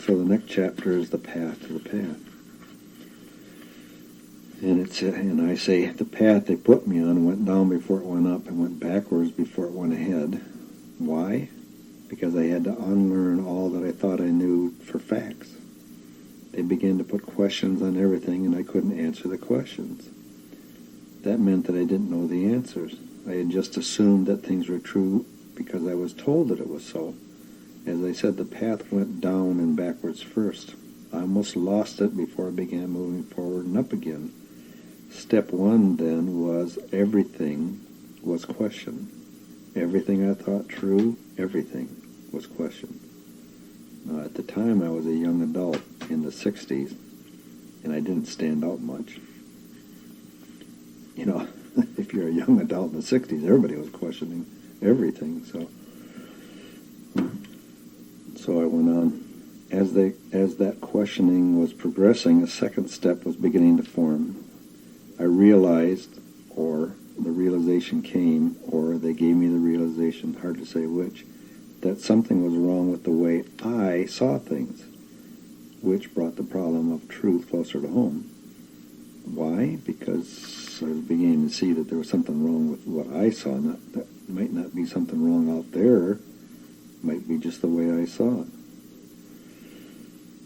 So the next chapter is the path to the path. And I say the path they put me on went down before it went up and went backwards before it went ahead. Why? Because I had to unlearn all that I thought I knew for facts. They began to put questions on everything, and I couldn't answer the questions. That meant that I didn't know the answers. I had just assumed that things were true because I was told that it was so. As I said, the path went down and backwards first. I almost lost it before I began moving forward and up again. Step one, then, was everything was questioned. Everything I thought true, everything was questioned. At the time, I was a young adult in the 60s, and I didn't stand out much. You know, if you're a young adult in the 60s, everybody was questioning everything. So I went on. As that questioning was progressing, a second step was beginning to form. I realized, or the realization came, or they gave me the realization, hard to say which, that something was wrong with the way I saw things, which brought the problem of truth closer to home. Why? Because I was beginning to see that there was something wrong with what I saw. That might not be something wrong out there. It might be just the way I saw it.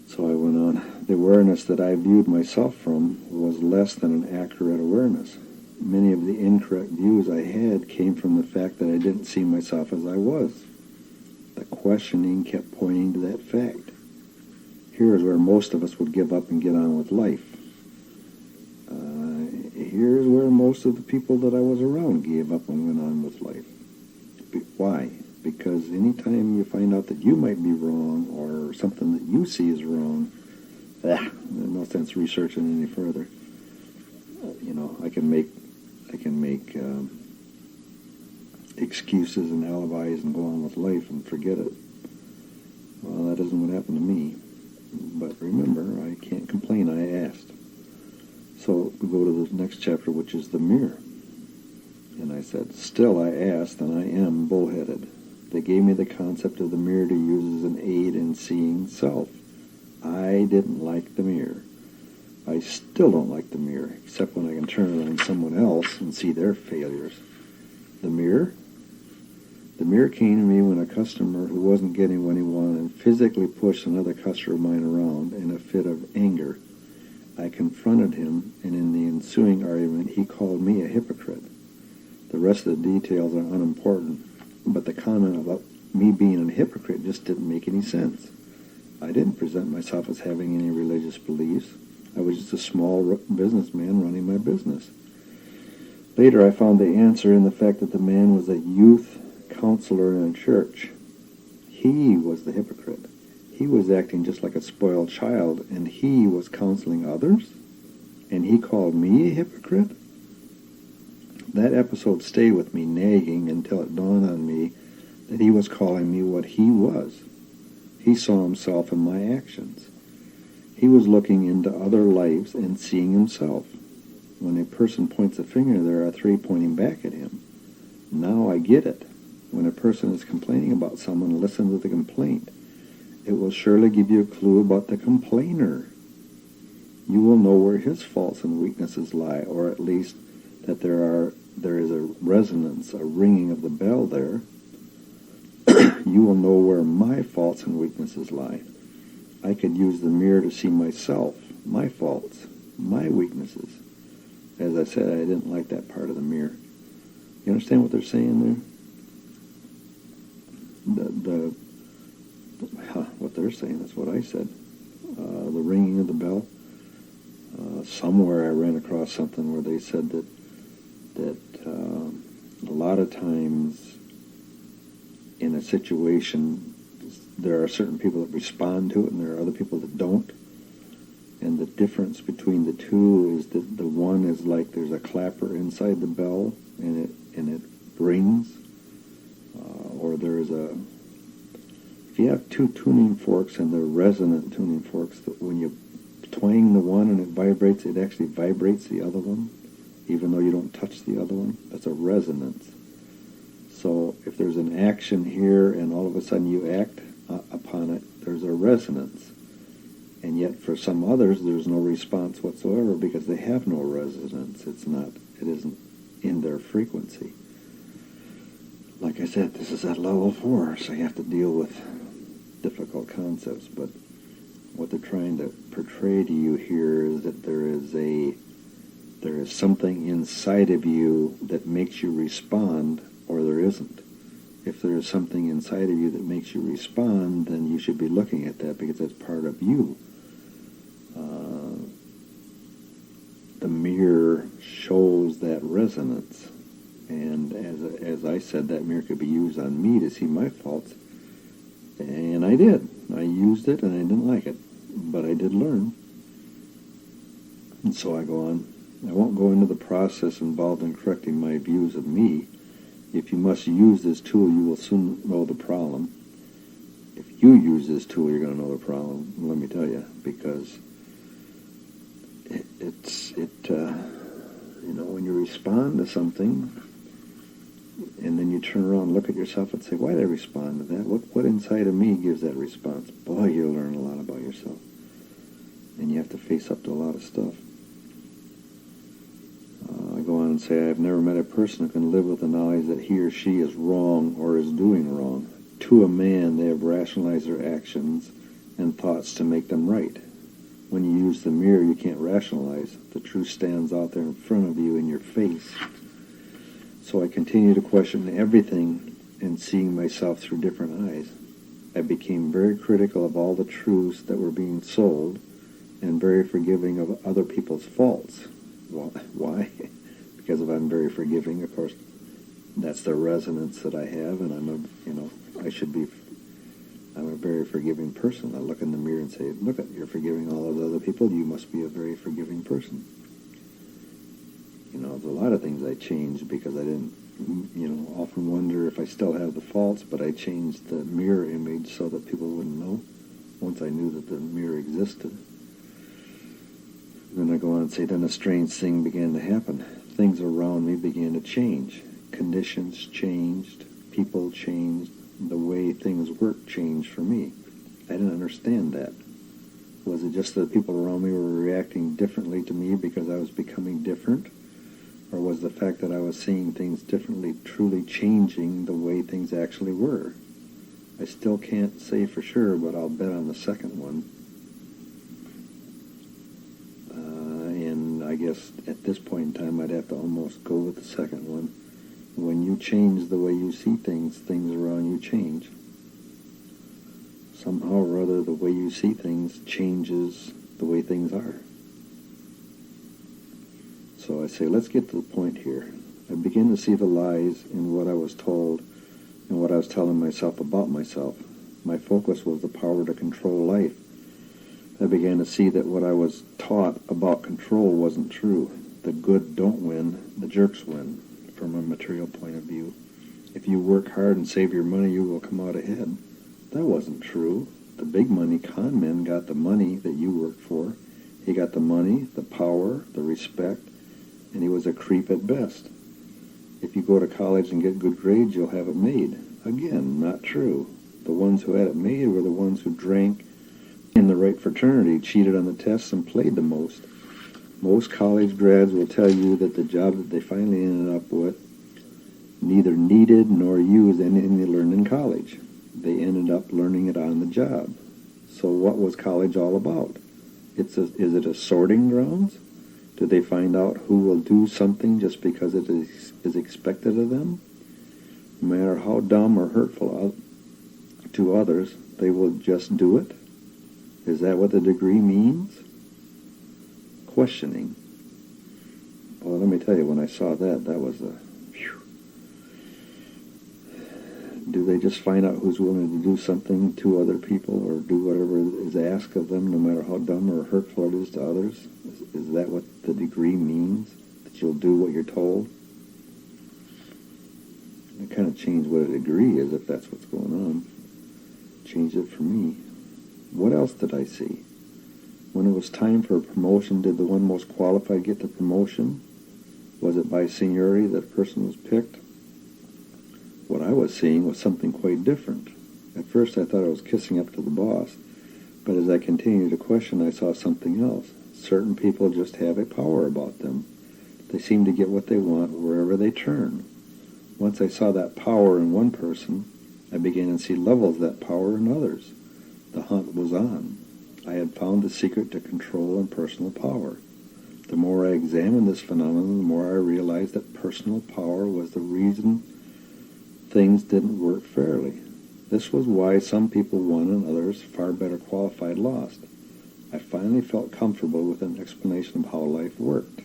So I went on. The awareness that I viewed myself from was less than an accurate awareness. Many of the incorrect views I had came from the fact that I didn't see myself as I was. The questioning kept pointing to that fact. Here is where most of us would give up and get on with life. Here's where most of the people that I was around gave up and went on with life. Why? Because anytime you find out that you might be wrong or something that you see is wrong, there's no sense researching any further. I can make excuses and alibis and go on with life and forget it. Well, that isn't what happened to me. But remember, I can't complain. I asked. So we go to the next chapter, which is the mirror. And I said, still I asked, and I am bullheaded. They gave me the concept of the mirror to use as an aid in seeing self. I didn't like the mirror. I still don't like the mirror, except when I can turn it on someone else and see their failures. The mirror? The mirror came to me when a customer who wasn't getting what he wanted physically pushed another customer of mine around in a fit of anger. I confronted him, and in the ensuing argument, he called me a hypocrite. The rest of the details are unimportant, but the comment about me being a hypocrite just didn't make any sense. I didn't present myself as having any religious beliefs. I was just a small businessman running my business. Later, I found the answer in the fact that the man was a youth counselor in a church. He was the hypocrite. He was acting just like a spoiled child, and he was counseling others? And he called me a hypocrite? That episode stayed with me, nagging, until it dawned on me that he was calling me what he was. He saw himself in my actions. He was looking into other lives and seeing himself. When a person points a finger, there are three pointing back at him. Now I get it. When a person is complaining about someone, listen to the complaint. It will surely give you a clue about the complainer. You will know where his faults and weaknesses lie, or at least that there is a resonance, a ringing of the bell there. You will know where my faults and weaknesses lie. I could use the mirror to see myself, my faults, my weaknesses. As I said, I didn't like that part of the mirror. You understand what they're saying there? What they're saying, that's what I said. The ringing of the bell. Somewhere I ran across something where they said that a lot of times in a situation, there are certain people that respond to it and there are other people that don't. And the difference between the two is that the one is like there's a clapper inside the bell and it rings. Or there's if you have two tuning forks and they're resonant tuning forks, that when you twang the one and it vibrates, it actually vibrates the other one, even though you don't touch the other one. That's a resonance. So if there's an action here and all of a sudden you act upon it, there's a resonance. And yet for some others, there's no response whatsoever because they have no resonance. It isn't in their frequency. Like I said, this is at level 4, so you have to deal with difficult concepts. But what they're trying to portray to you here is that there is something inside of you that makes you respond, or there isn't. If there is something inside of you that makes you respond, then you should be looking at that because that's part of you. The mirror shows that resonance. And as I said, that mirror could be used on me to see my faults. And I did. I used it and I didn't like it. But I did learn. And so I go on. I won't go into the process involved in correcting my views of me. If you must use this tool, you will soon know the problem. If you use this tool, you're going to know the problem. Let me tell you, because when you respond to something, and then you turn around and look at yourself and say, why did I respond to that? What inside of me gives that response? Boy, you'll learn a lot about yourself. And you have to face up to a lot of stuff. I go on and say, I've never met a person who can live with the knowledge that he or she is wrong or is doing wrong. To a man, they have rationalized their actions and thoughts to make them right. When you use the mirror, you can't rationalize. The truth stands out there in front of you in your face. So I continue to question everything and seeing myself through different eyes. I became very critical of all the truths that were being sold and very forgiving of other people's faults. Why? Because if I'm very forgiving, of course, that's the resonance that I have, and I'm a very forgiving person. I look in the mirror and say, look, you're forgiving all those other people, you must be a very forgiving person. There's a lot of things I changed because I didn't, often wonder if I still have the faults, but I changed the mirror image so that people wouldn't know once I knew that the mirror existed. Then I go on and say, then a strange thing began to happen. Things around me began to change. Conditions changed. People changed. The way things worked changed for me. I didn't understand that. Was it just that people around me were reacting differently to me because I was becoming different? Or was the fact that I was seeing things differently truly changing the way things actually were? I still can't say for sure, but I'll bet on the second one. And I guess at this point in time, I'd have to almost go with the second one. When you change the way you see things, things around you change. Somehow or other, the way you see things changes the way things are. So I say, let's get to the point here. I begin to see the lies in what I was told and what I was telling myself about myself. My focus was the power to control life. I began to see that what I was taught about control wasn't true. The good don't win, the jerks win. From a material point of view. If you work hard and save your money, you will come out ahead. That wasn't true. The big money con men got the money that you worked for. He got the money, the power, the respect, and he was a creep at best. If you go to college and get good grades, you'll have it made. Again, not true. The ones who had it made were the ones who drank in the right fraternity, cheated on the tests, and played the most. Most college grads will tell you that the job that they finally ended up with neither needed nor used anything they learned in college. They ended up learning it on the job. So what was college all about? Is it a sorting grounds? Do they find out who will do something just because it is expected of them? No matter how dumb or hurtful to others, they will just do it? Is that what the degree means? Questioning. Well, let me tell you, when I saw that was a whew. Do they just find out who's willing to do something to other people or do whatever is asked of them, no matter how dumb or hurtful it is to others? Is that what the degree means? That you'll do what you're told? It kind of changed what a degree is, if that's what's going on. Changed it for me. What else did I see? When it was time for a promotion, did the one most qualified get the promotion? Was it by seniority that person was picked? What I was seeing was something quite different. At first I thought I was kissing up to the boss, But as I continued to question, I saw something else. Certain people just have a power about them. They seem to get what they want wherever they turn. Once I saw that power in one person, I began to see levels of that power in others. The hunt was on. I had found the secret to control and personal power. The more I examined this phenomenon, the more I realized that personal power was the reason things didn't work fairly. This was why some people won and others, far better qualified, lost. I finally felt comfortable with an explanation of how life worked.